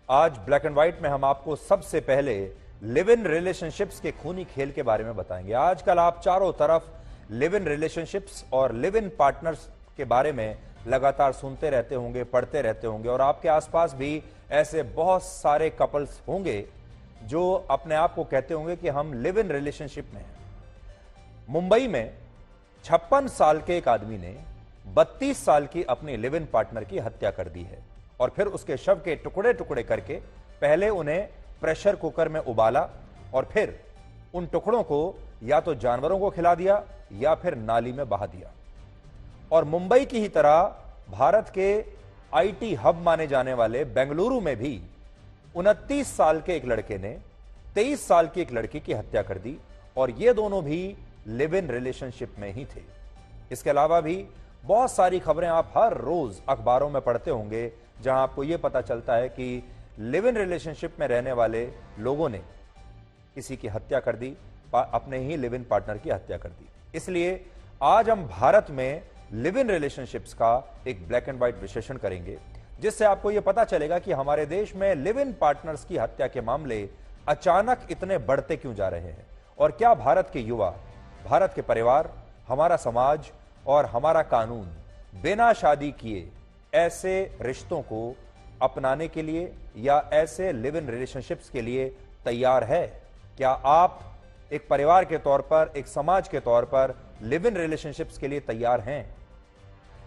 आज black and white में हम आपको सबसे पहले लिव इन रिलेशनशिप्स के खूनी खेल के बारे में बताएंगे। आजकल आप चारों तरफ लिव इन रिलेशनशिप्स और लिव इन पार्टनर्स के बारे में लगातार सुनते रहते होंगे, पढ़ते रहते होंगे, और आपके आसपास भी ऐसे बहुत सारे कपल्स होंगे जो अपने आप को कहते होंगे कि हम लिव इन रिलेशनशिप में हैं। मुंबई में 56 साल के एक आदमी ने 32 साल की अपनी लिव इन पार्टनर की हत्या कर दी है और फिर उसके शव के टुकड़े टुकड़े करके पहले उन्हें प्रेशर कुकर में उबाला और फिर उन टुकड़ों को या तो जानवरों को खिला दिया या फिर नाली में बहा दिया। और मुंबई की ही तरह भारत के आईटी हब माने जाने वाले बेंगलुरु में भी 29 साल के एक लड़के ने 23 साल की एक लड़की की हत्या कर दी और ये दोनों भी लिव इन रिलेशनशिप में ही थे। इसके अलावा भी बहुत सारी खबरें आप हर रोज अखबारों में पढ़ते होंगे जहां आपको यह पता चलता है कि लिव इन रिलेशनशिप में रहने वाले लोगों ने किसी की हत्या कर दी, अपने ही लिव इन पार्टनर की हत्या कर दी। इसलिए आज हम भारत में लिव इन रिलेशनशिप्स का एक ब्लैक एंड व्हाइट विश्लेषण करेंगे, जिससे आपको यह पता चलेगा कि हमारे देश में लिव इन पार्टनर्स की हत्या के मामले अचानक इतने बढ़ते क्यों जा रहे हैं और क्या भारत के युवा, भारत के परिवार, हमारा समाज और हमारा कानून बिना शादी किए ऐसे रिश्तों को अपनाने के लिए या ऐसे लिव इन रिलेशनशिप्स के लिए तैयार है। क्या आप एक परिवार के तौर पर, एक समाज के तौर पर लिव इन रिलेशनशिप्स के लिए तैयार हैं?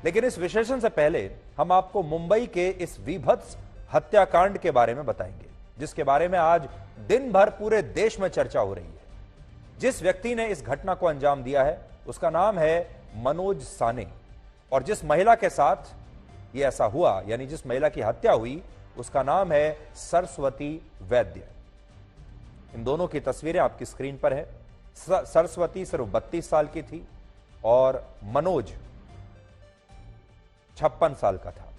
लेकिन इस विश्लेषण से पहले हम आपको मुंबई के इस विभत्स हत्याकांड के बारे में बताएंगे, जिसके बारे में आज दिन भर पूरे देश में चर्चा हो रही है। जिस व्यक्ति ने इस घटना को अंजाम दिया है उसका नाम है मनोज साने, और जिस महिला के साथ यह ऐसा हुआ, यानी जिस महिला की हत्या हुई, उसका नाम है सरस्वती वैद्य। इन दोनों की तस्वीरें आपकी स्क्रीन पर है। सरस्वती सिर्फ 32 साल की थी और मनोज 56 साल का था।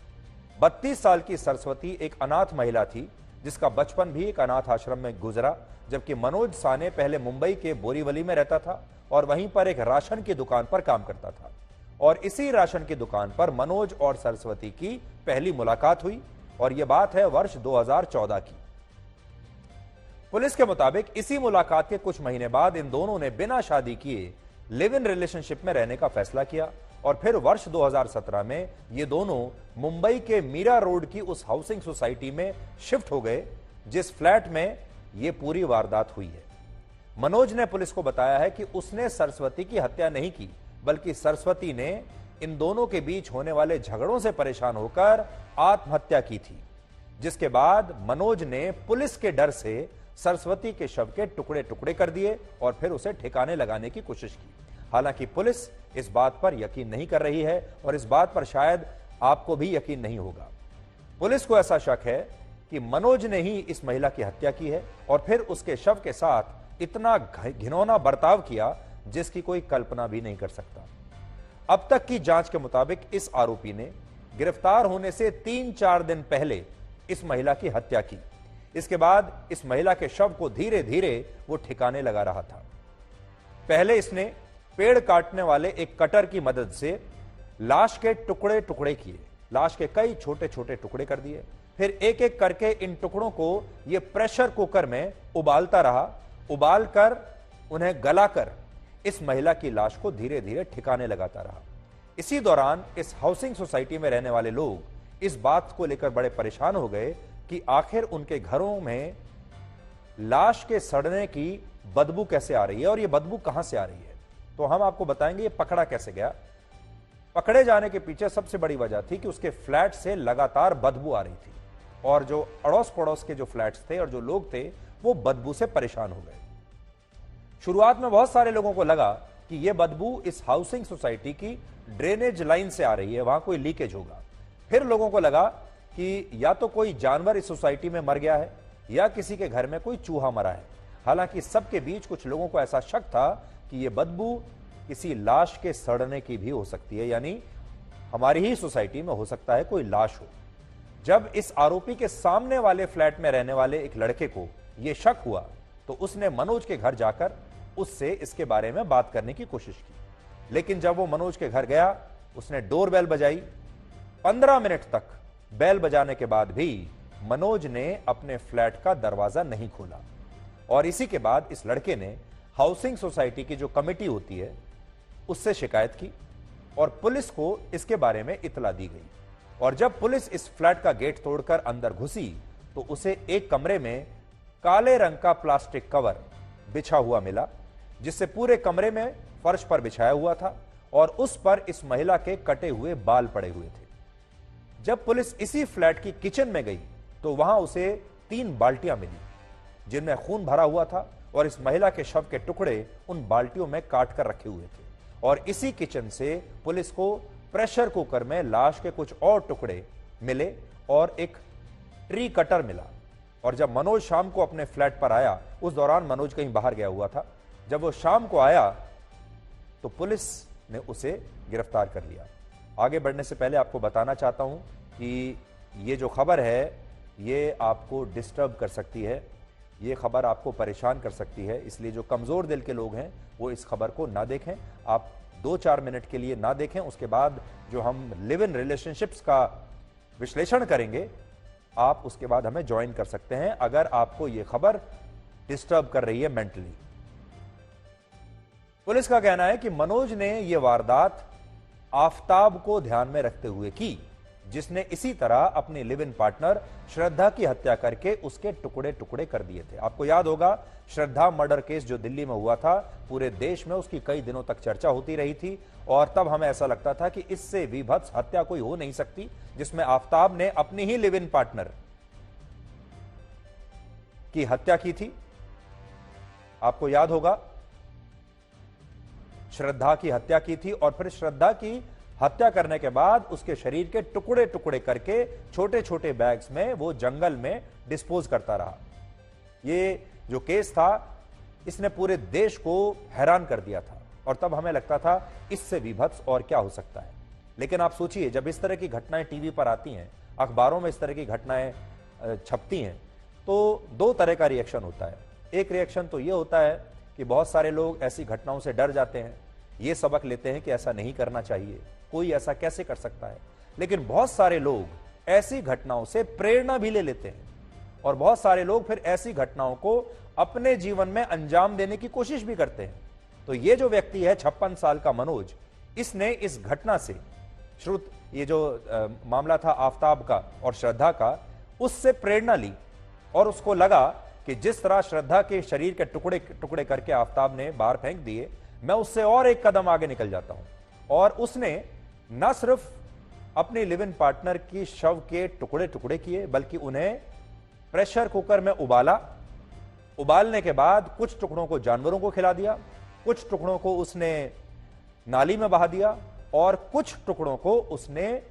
32 साल की सरस्वती एक अनाथ महिला थी जिसका बचपन भी एक अनाथ आश्रम में गुजरा, जबकि मनोज साने पहले मुंबई के बोरीवली में रहता था और वहीं पर एक राशन की दुकान पर काम करता था। और इसी राशन की दुकान पर मनोज और सरस्वती की पहली मुलाकात हुई और यह बात है वर्ष 2014 की। पुलिस के मुताबिक इसी मुलाकात के कुछ महीने बाद इन दोनों ने बिना शादी किए लिव इन रिलेशनशिप में रहने का फैसला किया और फिर वर्ष 2017 में ये दोनों मुंबई के मीरा रोड की उस हाउसिंग सोसाइटी में शिफ्ट हो गए जिस फ्लैट में ये पूरी वारदात हुई है। मनोज ने पुलिस को बताया है कि उसने सरस्वती की हत्या नहीं की, बल्कि सरस्वती ने इन दोनों के बीच होने वाले झगड़ों से परेशान होकर आत्महत्या की थी, जिसके बाद मनोज ने पुलिस के डर से सरस्वती के शव के टुकड़े टुकड़े कर दिए और फिर उसे ठिकाने लगाने की कोशिश की। हालांकि पुलिस इस बात पर यकीन नहीं कर रही है और इस बात पर शायद आपको भी यकीन नहीं होगा। पुलिस को ऐसा शक है कि मनोज ने ही इस महिला की हत्या की है और फिर उसके शव के साथ इतना घिनौना बर्ताव किया जिसकी कोई कल्पना भी नहीं कर सकता। अब तक की जांच के मुताबिक इस आरोपी ने गिरफ्तार होने से 3-4 दिन पहले इस महिला की हत्या की। इसके बाद इस महिला के शव को धीरे धीरे वो ठिकाने लगा रहा था। पहले इसने पेड़ काटने वाले एक कटर की मदद से लाश के टुकड़े टुकड़े किए, लाश के कई छोटे छोटे टुकड़े कर दिए। फिर एक एक करके इन टुकड़ों को ये प्रेशर कुकर में उबालता रहा, उबालकर उन्हें गलाकर इस महिला की लाश को धीरे धीरे ठिकाने लगाता रहा। इसी दौरान इस हाउसिंग सोसाइटी में रहने वाले लोग इस बात को लेकर बड़े परेशान हो गए कि आखिर उनके घरों में लाश के सड़ने की बदबू कैसे आ रही है और ये बदबू कहां से आ रही है। तो हम आपको बताएंगे ये पकड़ा कैसे गया। पकड़े जाने के पीछे सबसे बड़ी वजह थी कि उसके फ्लैट से लगातार बदबू आ रही थी और जो अड़ोस पड़ोस के जो फ्लैट्स थे और जो लोग थे वो बदबू से परेशान हो गए। शुरुआत में बहुत सारे लोगों को लगा कि यह बदबू इस हाउसिंग सोसाइटी की ड्रेनेज लाइन से आ रही है, वहां कोई लीकेज होगा। फिर लोगों को लगा कि या तो कोई जानवर इस सोसाइटी में मर गया है या किसी के घर में कोई चूहा मरा है। हालांकि सबके बीच कुछ लोगों को ऐसा शक था कि यह बदबू किसी लाश के सड़ने की भी हो सकती है, यानी हमारी ही सोसाइटी में हो सकता है कोई लाश हो। जब इस आरोपी के सामने वाले फ्लैट में रहने वाले एक लड़के को यह शक हुआ तो उसने मनोज के घर जाकर उससे इसके बारे में बात करने की कोशिश की। लेकिन जब वो मनोज के घर गया, उसने डोरबेल बजाई। 15 मिनट तक बेल बजाने के बाद भी मनोज ने अपने फ्लैट का दरवाजा नहीं खोला और इसी के बाद इस लड़के ने हाउसिंग सोसाइटी की जो कमेटी होती है उससे शिकायत की और पुलिस को इसके बारे में इतला दी गई। और जब पुलिस इस फ्लैट का गेट तोड़कर अंदर घुसी तो उसे एक कमरे में काले रंग का प्लास्टिक कवर बिछा हुआ मिला, जिससे पूरे कमरे में फर्श पर बिछाया हुआ था और उस पर इस महिला के कटे हुए बाल पड़े हुए थे। जब पुलिस इसी फ्लैट की किचन में गई तो वहां उसे 3 बाल्टियां मिली जिनमें खून भरा हुआ था और इस महिला के शव के टुकड़े उन बाल्टियों में काट कर रखे हुए थे। और इसी किचन से पुलिस को प्रेशर कुकर में लाश के कुछ और टुकड़े मिले और एक ट्री कटर मिला। और जब मनोज शाम को अपने फ्लैट पर आया, उस दौरान मनोज कहीं बाहर गया हुआ था, जब वो शाम को आया तो पुलिस ने उसे गिरफ्तार कर लिया। आगे बढ़ने से पहले आपको बताना चाहता हूं कि ये जो खबर है ये आपको डिस्टर्ब कर सकती है, ये खबर आपको परेशान कर सकती है, इसलिए जो कमजोर दिल के लोग हैं वो इस खबर को ना देखें। आप 2-4 मिनट के लिए ना देखें, उसके बाद जो हम लिव इन रिलेशनशिप्स का विश्लेषण करेंगे आप उसके बाद हमें ज्वाइन कर सकते हैं अगर आपको यह खबर डिस्टर्ब कर रही है मेंटली। पुलिस का कहना है कि मनोज ने यह वारदात आफताब को ध्यान में रखते हुए की, जिसने इसी तरह अपनी लिव इन पार्टनर श्रद्धा की हत्या करके उसके टुकड़े टुकड़े कर दिए थे। आपको याद होगा श्रद्धा मर्डर केस जो दिल्ली में हुआ था, पूरे देश में उसकी कई दिनों तक चर्चा होती रही थी और तब हमें ऐसा लगता था कि इससे विभत्स हत्या कोई हो नहीं सकती जिसमें आफताब ने अपनी ही लिव इन पार्टनर की हत्या की थी। आपको याद होगा श्रद्धा की हत्या की थी और फिर श्रद्धा की हत्या करने के बाद उसके शरीर के टुकड़े टुकड़े करके छोटे छोटे बैग्स में वो जंगल में डिस्पोज करता रहा। ये जो केस था इसने पूरे देश को हैरान कर दिया था और तब हमें लगता था इससे विभत्स और क्या हो सकता है। लेकिन आप सोचिए, जब इस तरह की घटनाएं टीवी पर आती हैं, अखबारों में इस तरह की घटनाएं छपती हैं, तो 2 तरह का रिएक्शन होता है। एक रिएक्शन तो यह होता है कि बहुत सारे लोग ऐसी घटनाओं से डर जाते हैं, ये सबक लेते हैं कि ऐसा नहीं करना चाहिए, कोई ऐसा कैसे कर सकता है। लेकिन बहुत सारे लोग ऐसी घटनाओं से प्रेरणा भी ले लेते हैं और बहुत सारे लोग फिर ऐसी घटनाओं को अपने जीवन में अंजाम देने की कोशिश भी करते हैं। तो ये जो व्यक्ति है 56 साल का मनोज, इसने इस घटना से ये जो मामला था आफताब का और श्रद्धा का, उससे प्रेरणा ली और उसको लगा कि जिस तरह श्रद्धा के शरीर के टुकड़े टुकड़े करके आफताब ने बाहर फेंक दिए, मैं उससे और एक कदम आगे निकल जाता हूं। और उसने न सिर्फ अपनी लिव इन पार्टनर की शव के टुकड़े टुकड़े किए, बल्कि उन्हें प्रेशर कुकर में उबालने के बाद कुछ टुकड़ों को जानवरों को खिला दिया, कुछ टुकड़ों को उसने नाली में बहा दिया और कुछ टुकड़ों को उसने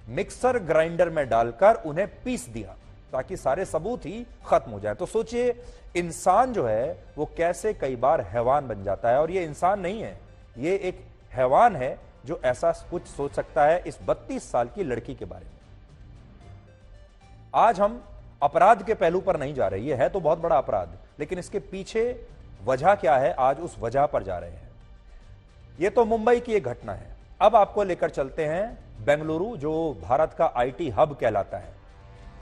मिक्सर ग्राइंडर में डालकर उन्हें पीस दिया ताकि सारे सबूत ही खत्म हो जाए। तो सोचिए इंसान जो है वो कैसे कई बार हैवान बन जाता है, और ये इंसान नहीं है, ये एक हैवान है जो ऐसा कुछ सोच सकता है इस 32 साल की लड़की के बारे में। आज हम अपराध के पहलू पर नहीं जा रहे, ये है तो बहुत बड़ा अपराध, लेकिन इसके पीछे वजह क्या है, आज उस वजह पर जा रहे हैं। ये तो मुंबई की एक घटना है। अब आपको लेकर चलते हैं बेंगलुरु, जो भारत का आईटी हब कहलाता है।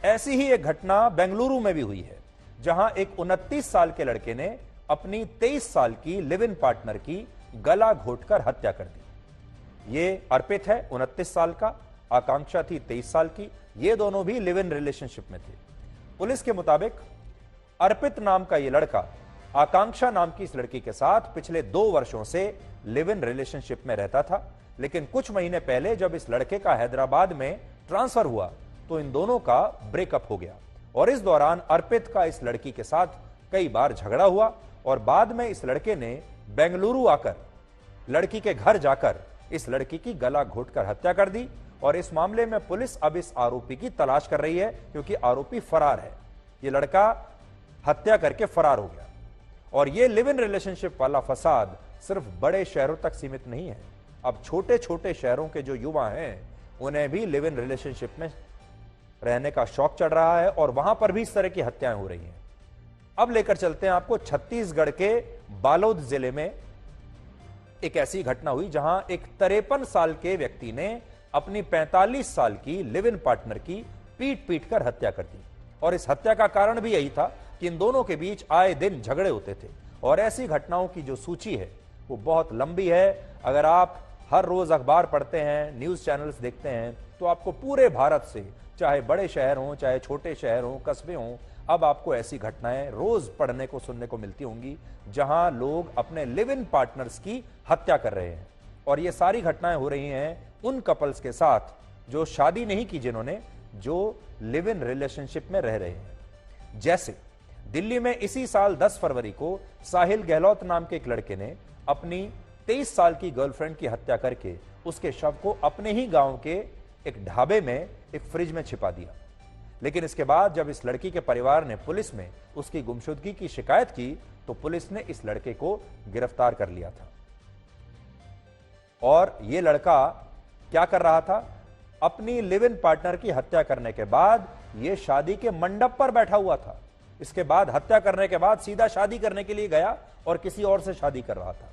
ऐसी ही एक घटना बेंगलुरु में भी हुई है, जहां एक 29 साल के लड़के ने अपनी 23 साल की लिव इन पार्टनर की गला घोटकर हत्या कर दी। ये अर्पित है 29 साल का, आकांक्षा थी 23 साल की। ये दोनों भी लिव इन रिलेशनशिप में थे। पुलिस के मुताबिक अर्पित नाम का यह लड़का आकांक्षा नाम की इस लड़की के साथ पिछले 2 वर्षों से लिव इन रिलेशनशिप में रहता था, लेकिन कुछ महीने पहले जब इस लड़के का हैदराबाद में ट्रांसफर हुआ तो इन दोनों का ब्रेकअप हो गया। और इस दौरान अर्पित का इस लड़की के साथ कई बार झगड़ा हुआ और बाद में इस लड़के ने बेंगलुरु आकर लड़की के घर जाकर इस लड़की की गला घोटकर हत्या कर दी। और इस मामले में पुलिस अब इस आरोपी की तलाश कर रही है, क्योंकि आरोपी फरार है। यह लड़का हत्या करके फरार हो गया। और यह लिव इन रिलेशनशिप वाला फसाद सिर्फ बड़े शहरों तक सीमित नहीं है, अब छोटे छोटे शहरों के जो युवा हैं उन्हें भी लिव इन रिलेशनशिप में रहने का शौक चढ़ रहा है और वहां पर भी इस तरह की हत्याएं हो रही हैं। अब लेकर चलते हैं आपको छत्तीसगढ़ के बालोद जिले में। एक ऐसी घटना हुई जहां एक 53 साल के व्यक्ति ने अपनी 45 साल की लिव इन पार्टनर की पीट पीट कर हत्या कर दी। और इस हत्या का कारण भी यही था कि इन दोनों के बीच आए दिन झगड़े होते थे। और ऐसी घटनाओं की जो सूची है वो बहुत लंबी है। अगर आप हर रोज अखबार पढ़ते हैं, न्यूज चैनल्स देखते हैं, तो आपको पूरे भारत से, चाहे बड़े शहर हों, चाहे छोटे शहर हों, कस्बे हों, अब आपको ऐसी घटनाएं रोज पढ़ने को, सुनने को मिलती होंगी जहां लोग अपने लिव इन पार्टनर्स की हत्या कर रहे हैं। और ये सारी घटनाएं हो रही हैं उन कपल्स के साथ जो शादी नहीं की, जिन्होंने जो लिव इन रिलेशनशिप में रह रहे हैं। जैसे दिल्ली में इसी साल 10 फरवरी को साहिल गहलोत नाम के एक लड़के ने अपनी 23 साल की गर्लफ्रेंड की हत्या करके उसके शव को अपने ही गांव के एक ढाबे में एक फ्रिज में छिपा दिया। लेकिन इसके बाद जब इस लड़की के परिवार ने पुलिस में उसकी गुमशुदगी की शिकायत की तो पुलिस ने इस लड़के को गिरफ्तार कर लिया था। और यह लड़का क्या कर रहा था? अपनी लिव इन पार्टनर की हत्या करने के बाद यह शादी के मंडप पर बैठा हुआ था। इसके बाद हत्या करने के बाद सीधा शादी करने के लिए गया और किसी और से शादी कर रहा था।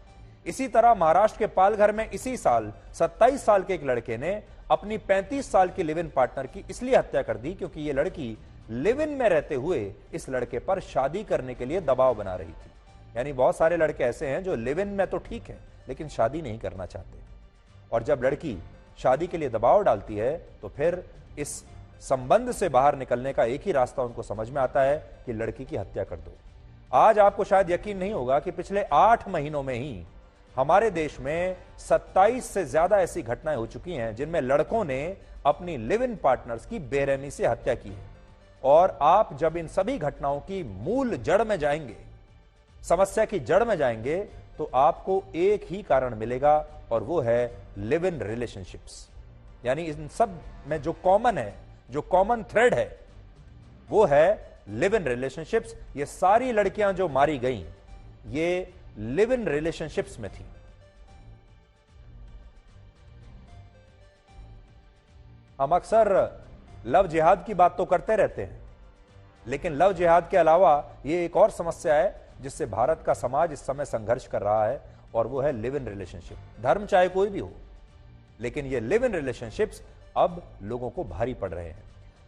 इसी तरह महाराष्ट्र के पालघर में इसी साल 27 साल के एक लड़के ने अपनी 35 साल की लिव इन पार्टनर की इसलिए हत्या कर दी क्योंकि यह लड़की लिव इन में रहते हुए इस लड़के पर शादी करने के लिए दबाव बना रही थी। यानी बहुत सारे लड़के ऐसे हैं जो लिव इन में तो ठीक है लेकिन शादी नहीं करना चाहते। और जब लड़की शादी के लिए दबाव डालती है तो फिर इस संबंध से बाहर निकलने का एक ही रास्ता उनको समझ में आता है कि लड़की की हत्या कर दो। आज आपको शायद यकीन नहीं होगा कि पिछले 8 महीनों में ही हमारे देश में 27 से ज्यादा ऐसी घटनाएं हो चुकी हैं जिनमें लड़कों ने अपनी लिव इन पार्टनर्स की बेरहमी से हत्या की है। और आप जब इन सभी घटनाओं की मूल जड़ में जाएंगे, समस्या की जड़ में जाएंगे, तो आपको एक ही कारण मिलेगा और वो है लिव इन रिलेशनशिप्स। यानी इन सब में जो कॉमन है, जो कॉमन थ्रेड है, वो है लिव इन रिलेशनशिप्स। ये सारी लड़कियां जो मारी गईं ये लिव इन रिलेशनशिप्स में थी। हम अक्सर लव जिहाद की बात तो करते रहते हैं, लेकिन लव जिहाद के अलावा ये एक और समस्या है जिससे भारत का समाज इस समय संघर्ष कर रहा है और वो है लिव इन रिलेशनशिप। धर्म चाहे कोई भी हो, लेकिन ये लिव इन रिलेशनशिप्स अब लोगों को भारी पड़ रहे हैं।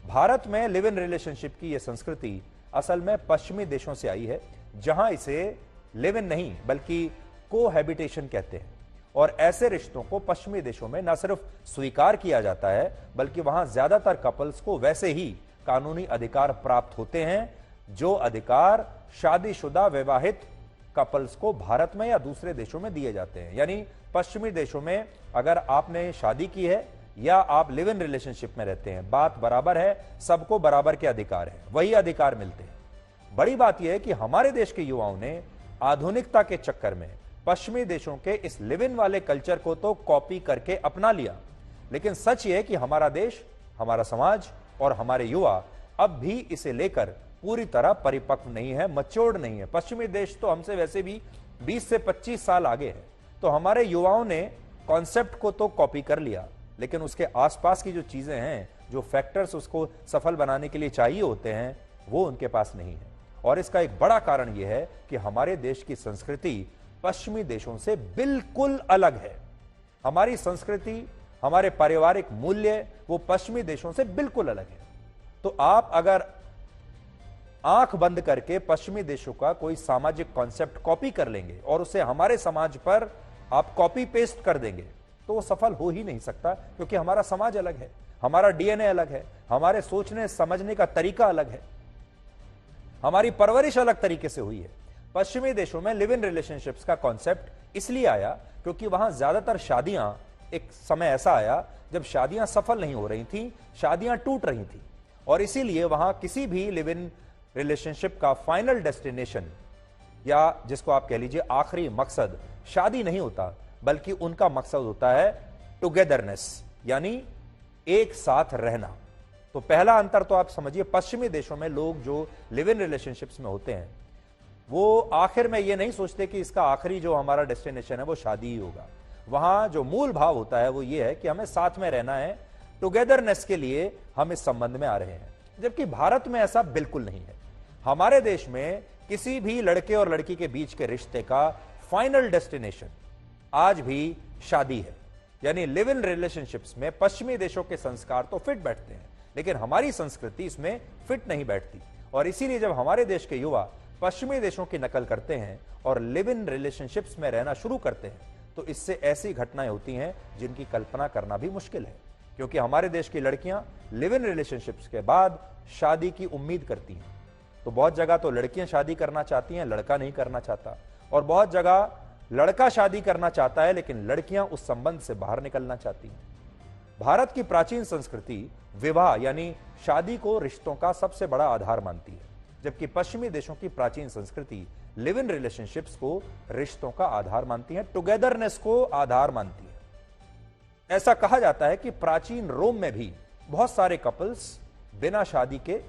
भारत में लिव इन रिलेशनशिप की यह संस्कृति असल में पश्चिमी देशों से आई है, जहां इसे लिव इन नहीं बल्कि कोहैबिटेशन कहते हैं। और ऐसे रिश्तों को पश्चिमी देशों में न सिर्फ स्वीकार किया जाता है बल्कि वहां ज्यादातर कपल्स को वैसे ही कानूनी अधिकार प्राप्त होते हैं जो अधिकार शादीशुदा विवाहित कपल्स को भारत में या दूसरे देशों में दिए जाते हैं। यानी पश्चिमी देशों में अगर आपने शादी की है या आप लिव इन रिलेशनशिप में रहते हैं, बात बराबर है, सबको बराबर के अधिकार है, वही अधिकार मिलते हैं। बड़ी बात यह है कि हमारे देश के युवाओं ने आधुनिकता के चक्कर में पश्चिमी देशों के इस लिव इन वाले कल्चर को तो कॉपी करके अपना लिया, लेकिन सच यह है कि हमारा देश, हमारा समाज और हमारे युवा अब भी इसे लेकर पूरी तरह परिपक्व नहीं है, मैच्योर्ड नहीं है। पश्चिमी देश तो हमसे वैसे भी 20 से 25 साल आगे है। तो हमारे युवाओं ने कॉन्सेप्ट को तो कॉपी कर लिया, लेकिन उसके आसपास की जो चीजें हैं, जो फैक्टर्स उसको सफल बनाने के लिए चाहिए होते हैं, वो उनके पास नहीं है। और इसका एक बड़ा कारण यह है कि हमारे देश की संस्कृति पश्चिमी देशों से बिल्कुल अलग है। हमारी संस्कृति, हमारे पारिवारिक मूल्य वो पश्चिमी देशों से बिल्कुल अलग है। तो आप अगर आंख बंद करके पश्चिमी देशों का कोई सामाजिक कॉन्सेप्ट कॉपी कर लेंगे और उसे हमारे समाज पर आप कॉपी पेस्ट कर देंगे तो वो सफल हो ही नहीं सकता, क्योंकि हमारा समाज अलग है, हमारा डीएनए अलग है, हमारे सोचने समझने का तरीका अलग है, हमारी परवरिश अलग तरीके से हुई है। पश्चिमी देशों में लिव इन रिलेशनशिप्स का कॉन्सेप्ट इसलिए आया क्योंकि वहां ज्यादातर शादियां, एक समय ऐसा आया जब शादियां सफल नहीं हो रही थी, शादियां टूट रही थी, और इसीलिए वहां किसी भी लिव इन रिलेशनशिप का फाइनल डेस्टिनेशन या जिसको आप कह लीजिए आखिरी मकसद शादी नहीं होता, बल्कि उनका मकसद होता है टुगेदरनेस, यानी एक साथ रहना। तो पहला अंतर तो आप समझिए, पश्चिमी देशों में लोग जो लिव इन रिलेशनशिप्स में होते हैं वो आखिर में ये नहीं सोचते कि इसका आखिरी जो हमारा डेस्टिनेशन है वो शादी ही होगा। वहां जो मूल भाव होता है वो ये है कि हमें साथ में रहना है, टुगेदरनेस के लिए हम इस संबंध में आ रहे हैं। जबकि भारत में ऐसा बिल्कुल नहीं है। हमारे देश में किसी भी लड़के और लड़की के बीच के रिश्ते का फाइनल डेस्टिनेशन आज भी शादी है। यानी लिव इन रिलेशनशिप्स में पश्चिमी देशों के संस्कार तो फिट बैठते हैं, लेकिन हमारी संस्कृति इसमें फिट नहीं बैठती और इसीलिए जब हमारे देश के युवा पश्चिमी देशों की नकल करते हैं और लिव इन रिलेशनशिप्स में रहना शुरू करते हैं तो इससे ऐसी घटनाएं होती हैं जिनकी कल्पना करना भी मुश्किल है, क्योंकि हमारे देश की लड़कियां लिव इन रिलेशनशिप्स के बाद शादी की उम्मीद करती हैं। तो बहुत जगह तो लड़कियां शादी करना चाहती हैं, लड़का नहीं करना चाहता, और बहुत जगह लड़का शादी करना चाहता है लेकिन लड़कियां उस संबंध से बाहर निकलना चाहती हैं। भारत की प्राचीन संस्कृति विवाह यानी शादी को रिश्तों का सबसे बड़ा आधार मानती है, जबकि पश्चिमी देशों की प्राचीन संस्कृति लिव इन रिलेशनशिप्स को रिश्तों का आधार मानती है, टुगेदरनेस को आधार मानती है। ऐसा कहा जाता है कि प्राचीन रोम में भी बहुत सारे कपल्स बिना शादी के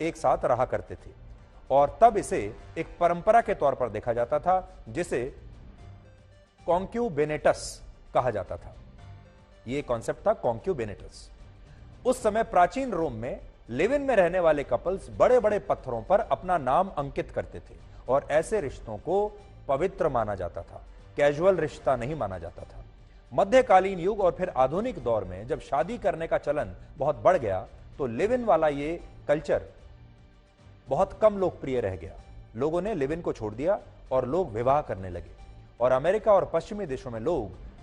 एक साथ रहा करते थे और तब इसे एक परंपरा के तौर पर देखा जाता था जिसे कॉन्क्यूबेनेटस कहा जाता था। यह कॉन्सेप्ट था कॉन्क्यूबेनेटस। उस समय प्राचीन रोम में लिव इन में रहने वाले कपल्स बड़े बड़े पत्थरों पर अपना नाम अंकित करते थे और ऐसे रिश्तों को पवित्र माना जाता था, कैजुअल रिश्ता नहीं माना जाता था। मध्यकालीन युग और फिर आधुनिक दौर में जब शादी करने का चलन बहुत बढ़ गया तो लिव इन वाला ये कल्चर बहुत कम लोकप्रिय रह गया। लोगों ने लिव इन को छोड़ दिया और लोग विवाह करने लगे और अमेरिका और पश्चिमी देशों में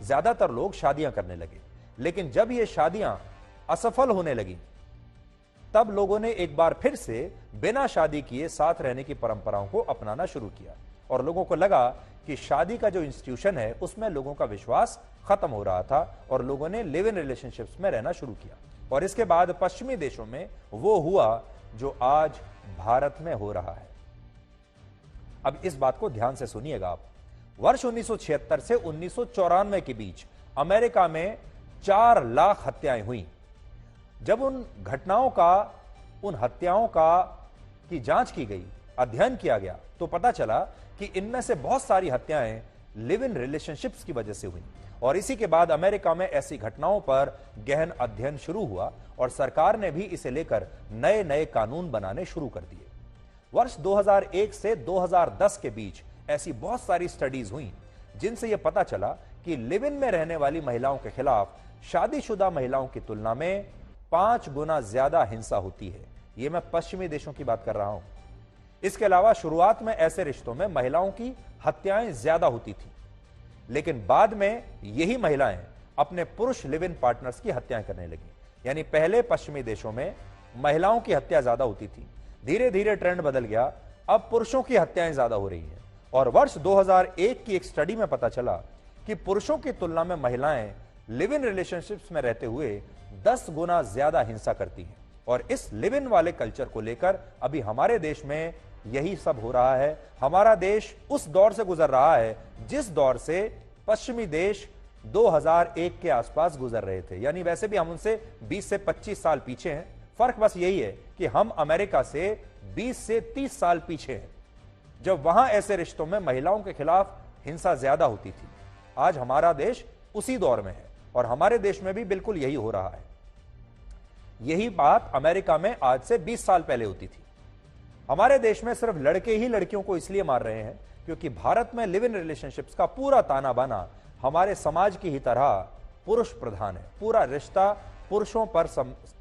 ज्यादातर लोग शादियां करने लगे। लेकिन जब ये शादियां असफल होने लगी तब लोगों ने एक बार फिर से बिना शादी किए साथ रहने की परंपराओं को अपनाना शुरू किया और लोगों को लगा कि शादी का जो इंस्टीट्यूशन है उसमें लोगों का विश्वास खत्म हो रहा था और लोगों ने लिव इन रिलेशनशिप्स में रहना शुरू किया। और इसके बाद पश्चिमी देशों में वो हुआ जो आज भारत में हो रहा है। अब इस बात को ध्यान से सुनिएगा आप। वर्ष 1976 से 1994 के बीच अमेरिका में 4 लाख हत्याएं हुई। जब उन घटनाओं का, उन हत्याओं की जांच की गई, अध्ययन किया गया तो पता चला कि इनमें से बहुत सारी हत्याएं लिव इन रिलेशनशिप्स की वजह से हुई और इसी के बाद अमेरिका में ऐसी घटनाओं पर गहन अध्ययन शुरू हुआ और सरकार ने भी इसे लेकर नए नए कानून बनाने शुरू कर दिए। वर्ष 2001 से 2010 के बीच ऐसी बहुत सारी स्टडीज हुई जिनसे यह पता चला कि लिव इन में रहने वाली महिलाओं के खिलाफ शादीशुदा महिलाओं की तुलना में 5 गुना ज्यादा हिंसा होती है। यह मैं पश्चिमी देशों की बात कर रहा हूं। इसके अलावा शुरुआत में ऐसे रिश्तों में महिलाओं की हत्याएं ज्यादा होती थी, लेकिन बाद में यही महिलाएं अपने पुरुष लिव इन पार्टनर्स की हत्याएं करने लगी। यानी पहले पश्चिमी देशों में महिलाओं की हत्या ज्यादा होती थी, धीरे धीरे ट्रेंड बदल गया, अब पुरुषों की हत्याएं ज्यादा हो रही है। और वर्ष 2001 की एक स्टडी में पता चला कि पुरुषों की तुलना में महिलाएं लिव इन रिलेशनशिप्स में रहते हुए 10 गुना ज्यादा हिंसा करती हैं। और इस लिव इन वाले कल्चर को लेकर अभी हमारे देश में यही सब हो रहा है। हमारा देश उस दौर से गुजर रहा है जिस दौर से पश्चिमी देश 2001 के आसपास गुजर रहे थे। यानी वैसे भी हम उनसे 20 से 25 साल पीछे हैं। फर्क बस यही है कि हम अमेरिका से 20 से 30 साल पीछे हैं, जब वहां ऐसे रिश्तों में महिलाओं के खिलाफ हिंसा ज्यादा होती थी। आज हमारा देश उसी दौर में है और हमारे देश में भी बिल्कुल यही हो रहा है। यही बात अमेरिका में आज से 20 साल पहले होती थी। हमारे देश में सिर्फ लड़के ही लड़कियों को इसलिए मार रहे हैं क्योंकि भारत में लिव इन रिलेशनशिप्स का पूरा ताना बाना हमारे समाज की ही तरह पुरुष प्रधान है। पूरा रिश्ता पुरुषों पर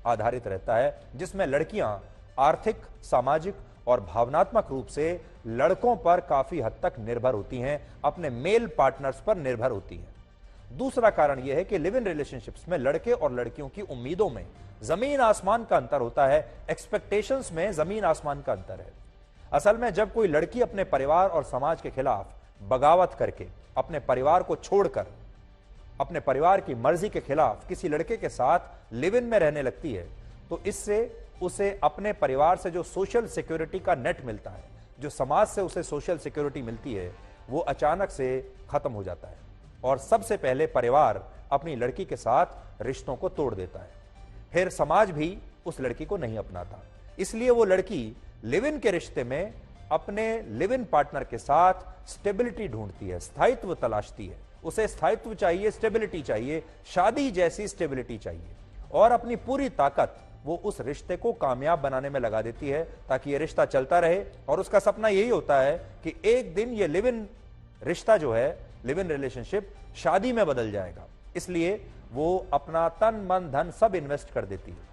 आधारित रहता है, जिसमें लड़कियां आर्थिक, सामाजिक और भावनात्मक रूप से लड़कों पर काफी हद तक निर्भर होती हैं, अपने मेल पार्टनर्स पर निर्भर होती हैं। दूसरा कारण यह है कि लिव इन रिलेशनशिप्स में लड़के और लड़कियों की उम्मीदों में जमीन आसमान का अंतर होता है, एक्सपेक्टेशंस में जमीन आसमान का अंतर है। असल में जब कोई लड़की अपने परिवार और समाज के खिलाफ बगावत करके, अपने परिवार को छोड़कर, अपने परिवार की मर्जी के खिलाफ किसी लड़के के साथ लिव इन में रहने लगती है, तो इससे उसे अपने परिवार से जो सोशल सिक्योरिटी का नेट मिलता है, जो समाज से उसे सोशल सिक्योरिटी मिलती है, वो अचानक से खत्म हो जाता है और सबसे पहले परिवार अपनी लड़की के साथ रिश्तों को तोड़ देता है। फिर समाज भी उस लड़की को नहीं अपनाता, इसलिए वो लड़की लिव इन के रिश्ते में अपने लिव इन पार्टनर के साथ स्टेबिलिटी ढूंढती है, स्थायित्व तलाशती है। उसे स्थायित्व चाहिए, स्टेबिलिटी चाहिए, शादी जैसी स्टेबिलिटी चाहिए और अपनी पूरी ताकत वो उस रिश्ते को कामयाब बनाने में लगा देती है ताकि ये रिश्ता चलता रहे। और उसका सपना यही होता है कि एक दिन ये लिव इन रिश्ता जो है, लिव इन रिलेशनशिप शादी में बदल जाएगा। इसलिए वो अपना तन मन धन सब इन्वेस्ट कर देती है।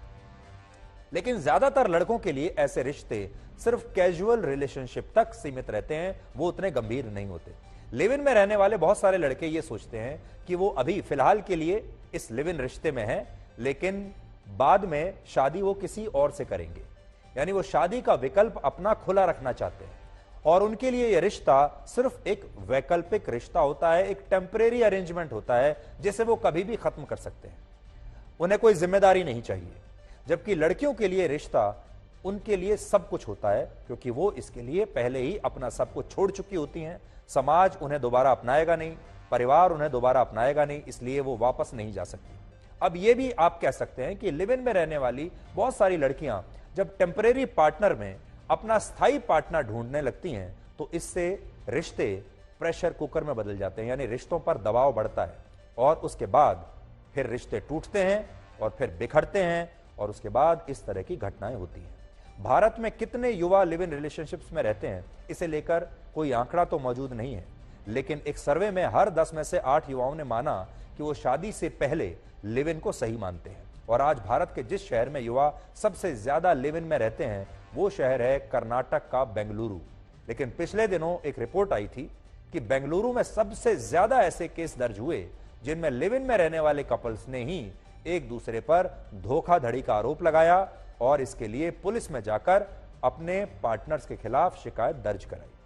लेकिन ज्यादातर लड़कों के लिए ऐसे रिश्ते सिर्फ कैजुअल रिलेशनशिप तक सीमित रहते हैं, वो उतने गंभीर नहीं होते। लिव इन में रहने वाले बहुत सारे लड़के ये सोचते हैं कि वो अभी फिलहाल के लिए इस लिव इन रिश्ते में हैं, लेकिन बाद में शादी वो किसी और से करेंगे। यानी वो शादी का विकल्प अपना खुला रखना चाहते हैं और उनके लिए यह रिश्ता सिर्फ एक वैकल्पिक रिश्ता होता है, एक टेम्परेरी अरेंजमेंट होता है जिसे वो कभी भी खत्म कर सकते हैं। उन्हें कोई जिम्मेदारी नहीं चाहिए। जबकि लड़कियों के लिए रिश्ता उनके लिए सब कुछ होता है, क्योंकि वो इसके लिए पहले ही अपना सब कुछ छोड़ चुकी होती हैं। समाज उन्हें दोबारा अपनाएगा नहीं, परिवार उन्हें दोबारा अपनाएगा नहीं, इसलिए वो वापस नहीं जा सकती। अब ये भी आप कह सकते हैं कि लिव इन में रहने वाली बहुत सारी लड़कियां जब टेम्परेरी पार्टनर में अपना स्थायी पार्टनर ढूंढने लगती हैं तो इससे रिश्ते प्रेशर कुकर में बदल जाते हैं, यानी रिश्तों पर दबाव बढ़ता है और उसके बाद फिर रिश्ते टूटते हैं और फिर बिखरते हैं और उसके बाद इस तरह की घटनाएं होती हैं। भारत में कितने युवा लिव इन रिलेशनशिप्स में रहते हैं, इसे लेकर कोई आंकड़ा तो मौजूद नहीं है, लेकिन एक सर्वे में हर 10 में से 8 युवाओं ने माना कि वो शादी से पहले लिव इन को सही मानते हैं। और आज भारत के जिस शहर में युवा सबसे ज्यादा लिव इन में रहते हैं वो शहर है कर्नाटक का बेंगलुरु। लेकिन पिछले दिनों एक रिपोर्ट आई थी कि बेंगलुरु में सबसे ज्यादा ऐसे केस दर्ज हुए जिनमें लिव इन में रहने वाले कपल्स ने ही एक दूसरे पर धोखाधड़ी का आरोप लगाया और इसके लिए पुलिस में जाकर अपने पार्टनर्स के खिलाफ शिकायत दर्ज कराई।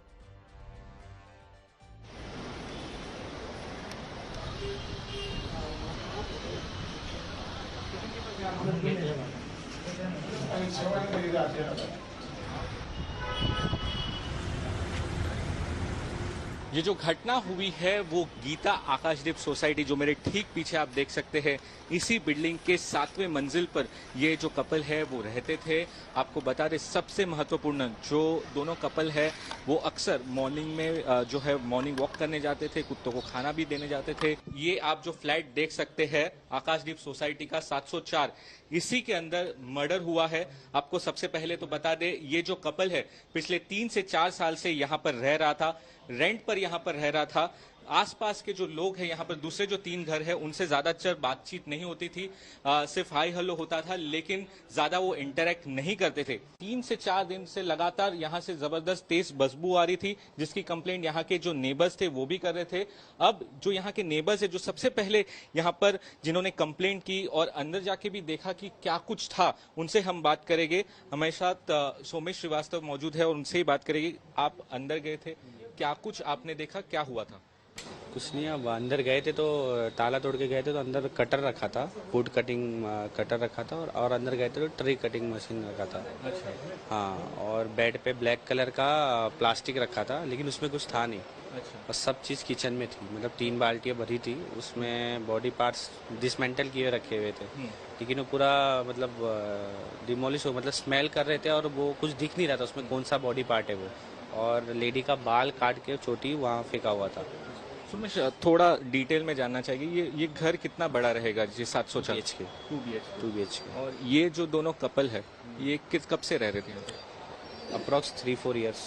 ये जो घटना हुई है वो गीता आकाशदीप सोसाइटी, जो मेरे ठीक पीछे आप देख सकते हैं, इसी बिल्डिंग के 7वें मंजिल पर ये जो कपल है वो रहते थे। आपको बता दें सबसे महत्वपूर्ण जो दोनों कपल है वो अक्सर मॉर्निंग में जो है मॉर्निंग वॉक करने जाते थे, कुत्तों को खाना भी देने जाते थे। ये आप जो फ्लैट देख सकते हैं आकाशदीप सोसाइटी का 704, इसी के अंदर मर्डर हुआ है। आपको सबसे पहले तो बता दें ये जो कपल है पिछले 3 से 4 साल से यहाँ पर रह रहा था, रेंट पर यहाँ पर रह रहा था। आसपास के जो लोग हैं यहाँ पर दूसरे जो 3 घर है उनसे ज्यादातर बातचीत नहीं होती थी, सिर्फ हाई हेलो होता था, लेकिन ज्यादा वो इंटरेक्ट नहीं करते थे। 3 से 4 दिन से लगातार यहाँ से जबरदस्त तेज बदबू आ रही थी, जिसकी कंप्लेंट यहाँ के जो नेबर्स थे वो भी कर रहे थे। अब जो यहाँ के नेबर्स है, जो सबसे पहले यहाँ पर जिन्होंने कंप्लेंट की और अंदर जाके भी देखा कि क्या कुछ था, उनसे हम बात करेंगे। हमारे साथ सोमेश श्रीवास्तव मौजूद है और उनसे ही बात करेंगे। आप अंदर गए थे, क्या कुछ आपने देखा, क्या हुआ था? कुछ नहीं, अब अंदर गए थे तो ताला तोड़ के गए थे तो अंदर कटर रखा था, फूड कटिंग कटर रखा था और अंदर गए थे तो ट्री कटिंग मशीन रखा था। अच्छा। हाँ, और बेड पे ब्लैक कलर का प्लास्टिक रखा था, लेकिन उसमें कुछ था नहीं। अच्छा। और सब चीज़ किचन में थी, मतलब 3 बाल्टियाँ भरी थी, उसमें बॉडी पार्ट्स डिसमेंटल किए रखे हुए थे, लेकिन वो पूरा मतलब डिमोलिश हो, मतलब स्मेल कर रहे थे और वो कुछ दिख नहीं रहा था उसमें कौन सा बॉडी पार्ट है वो। और लेडी का बाल काट के चोटी वहाँ फेंका हुआ था। सुमेश, थोड़ा डिटेल में जानना चाहिए, ये घर कितना बड़ा रहेगा? जी 704 BHK 2 BHK। और ये जो दोनों कपल है ये कब से रह रहे थे? Approx 3-4 years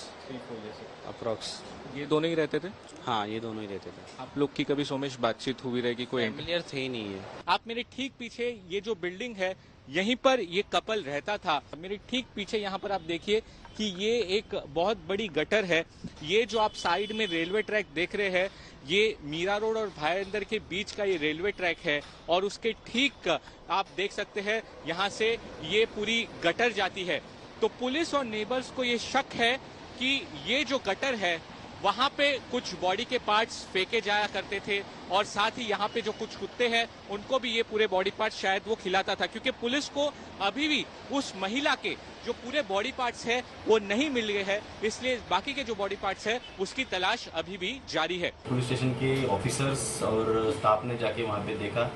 approx. ये दोनों ही रहते थे? हाँ, ये दोनों ही रहते थे। आप लोग की कभी सोमेश बातचीत हुई रहेगी? कोई फैमिलियर थे ही नहीं है। आप मेरे ठीक पीछे ये जो बिल्डिंग है यहीं पर ये कपल रहता था। मेरे ठीक पीछे यहाँ पर आप देखिए कि ये एक बहुत बड़ी गटर है। ये जो आप साइड में रेलवे ट्रैक देख रहे हैं, ये मीरा रोड और भाईंदर के बीच का ये रेलवे ट्रैक है और उसके ठीक आप देख सकते हैं यहाँ से ये पूरी गटर जाती है। तो पुलिस और नेबर्स को ये शक है कि ये जो गटर है वहां पे कुछ बॉडी के पार्ट्स फेंके जाया करते थे और साथ ही यहाँ पे जो कुछ कुत्ते हैं उनको भी ये पूरे बॉडी पार्ट्स शायद वो खिलाता था, क्योंकि पुलिस को अभी भी उस महिला के जो पूरे बॉडी पार्ट्स है वो नहीं मिल गए हैं, इसलिए बाकी के जो बॉडी पार्ट्स है उसकी तलाश अभी भी जारी है। पुलिस स्टेशन के ऑफिसर्स और स्टाफ ने जाके वहाँ पे देखा,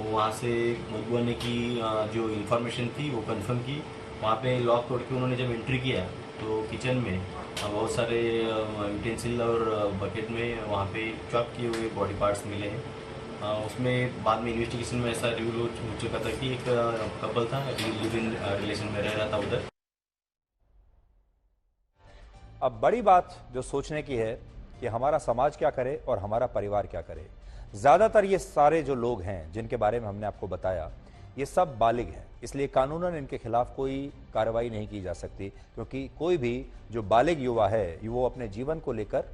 वहाँ से बदबू आने की जो इन्फॉर्मेशन थी वो कंफर्म की। वहाँ पे लॉक तोड़ के उन्होंने जब एंट्री किया तो किचन में बहुत सारे यूटेंसिल और बकेट में वहाँ पे चॉप किए हुए बॉडी पार्ट्स मिले हैं। उसमें बाद में इन्वेस्टिगेशन में ऐसा रिवील हो चुका था कि एक कपल था, लिव इन रिलेशन में रह रहा था उधर। अब बड़ी बात जो सोचने की है कि हमारा समाज क्या करे और हमारा परिवार क्या करे। ज्यादातर ये सारे जो लोग हैं जिनके बारे में हमने आपको बताया, ये सब बालिग हैं, इसलिए कानूनन इनके खिलाफ कोई कार्रवाई नहीं की जा सकती, क्योंकि कोई भी जो बालिग युवा है वो अपने जीवन को लेकर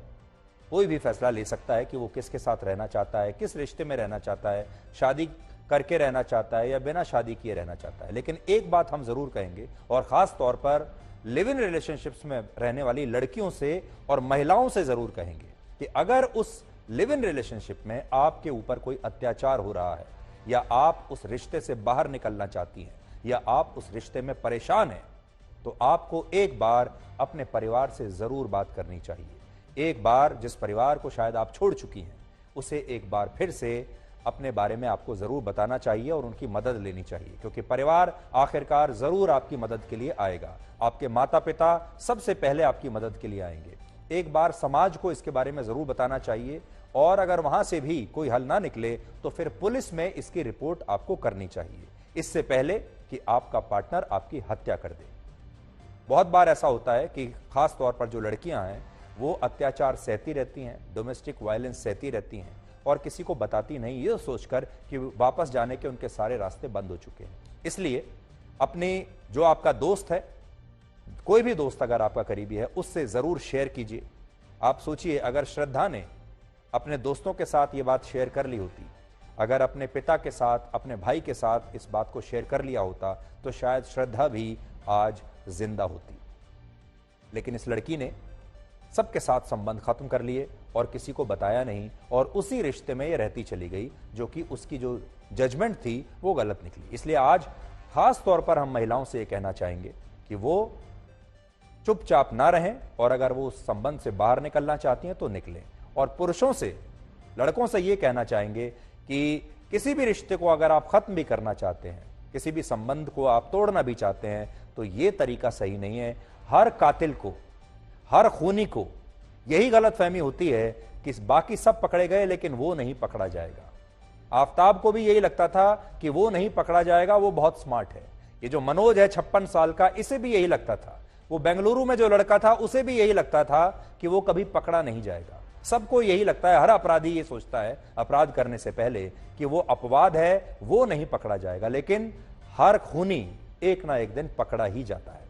कोई भी फैसला ले सकता है कि वो किसके साथ रहना चाहता है, किस रिश्ते में रहना चाहता है, शादी करके रहना चाहता है या बिना शादी किए रहना चाहता है। लेकिन एक बात हम जरूर कहेंगे, और खास तौर पर लिव इन रिलेशनशिप्स में रहने वाली लड़कियों से और महिलाओं से जरूर कहेंगे कि अगर उस लिव इन रिलेशनशिप में आपके ऊपर कोई अत्याचार हो रहा है, या आप उस रिश्ते से बाहर निकलना चाहती हैं, या आप उस रिश्ते में परेशान हैं, तो आपको एक बार अपने परिवार से जरूर बात करनी चाहिए। एक बार जिस परिवार को शायद आप छोड़ चुकी हैं, उसे एक बार फिर से अपने बारे में आपको जरूर बताना चाहिए और उनकी मदद लेनी चाहिए, क्योंकि परिवार आखिरकार जरूर आपकी मदद के लिए आएगा। आपके माता पिता सबसे पहले आपकी मदद के लिए आएंगे। एक बार समाज को इसके बारे में जरूर बताना चाहिए, और अगर वहां से भी कोई हल ना निकले तो फिर पुलिस में इसकी रिपोर्ट आपको करनी चाहिए, इससे पहले कि आपका पार्टनर आपकी हत्या कर दे। बहुत बार ऐसा होता है कि खास तौर पर जो लड़कियां हैं वो अत्याचार सहती रहती हैं, डोमेस्टिक वायलेंस सहती रहती हैं, और किसी को बताती नहीं, ये सोचकर कि वापस जाने के उनके सारे रास्ते बंद हो चुके हैं। इसलिए अपने जो आपका दोस्त है, कोई भी दोस्त अगर आपका करीबी है, उससे जरूर शेयर कीजिए। आप सोचिए, अगर श्रद्धा ने अपने दोस्तों के साथ ये बात शेयर कर ली होती, अगर अपने पिता के साथ, अपने भाई के साथ इस बात को शेयर कर लिया होता, तो शायद श्रद्धा भी आज जिंदा होती। लेकिन इस लड़की ने सबके साथ संबंध खत्म कर लिए और किसी को बताया नहीं, और उसी रिश्ते में ये रहती चली गई, जो कि उसकी जो जजमेंट थी वो गलत निकली। इसलिए आज खास तौर पर हम महिलाओं से ये कहना चाहेंगे कि वो चुपचाप ना रहें, और अगर वो उस संबंध से बाहर निकलना चाहती हैं तो निकलें। और पुरुषों से, लड़कों से ये कहना चाहेंगे कि किसी भी रिश्ते को अगर आप खत्म भी करना चाहते हैं, किसी भी संबंध को आप तोड़ना भी चाहते हैं, तो ये तरीका सही नहीं है। हर कातिल को, हर खूनी को यही गलतफहमी होती है कि बाकी सब पकड़े गए लेकिन वो नहीं पकड़ा जाएगा। आफताब को भी यही लगता था कि वो नहीं पकड़ा जाएगा, वो बहुत स्मार्ट है। ये जो मनोज है 56 साल का, इसे भी यही लगता था। वो बेंगलुरु में जो लड़का था, उसे भी यही लगता था कि वो कभी पकड़ा नहीं जाएगा। सबको यही लगता है, हर अपराधी ये सोचता है अपराध करने से पहले कि वो अपवाद है, वो नहीं पकड़ा जाएगा। लेकिन हर खूनी एक ना एक दिन पकड़ा ही जाता है।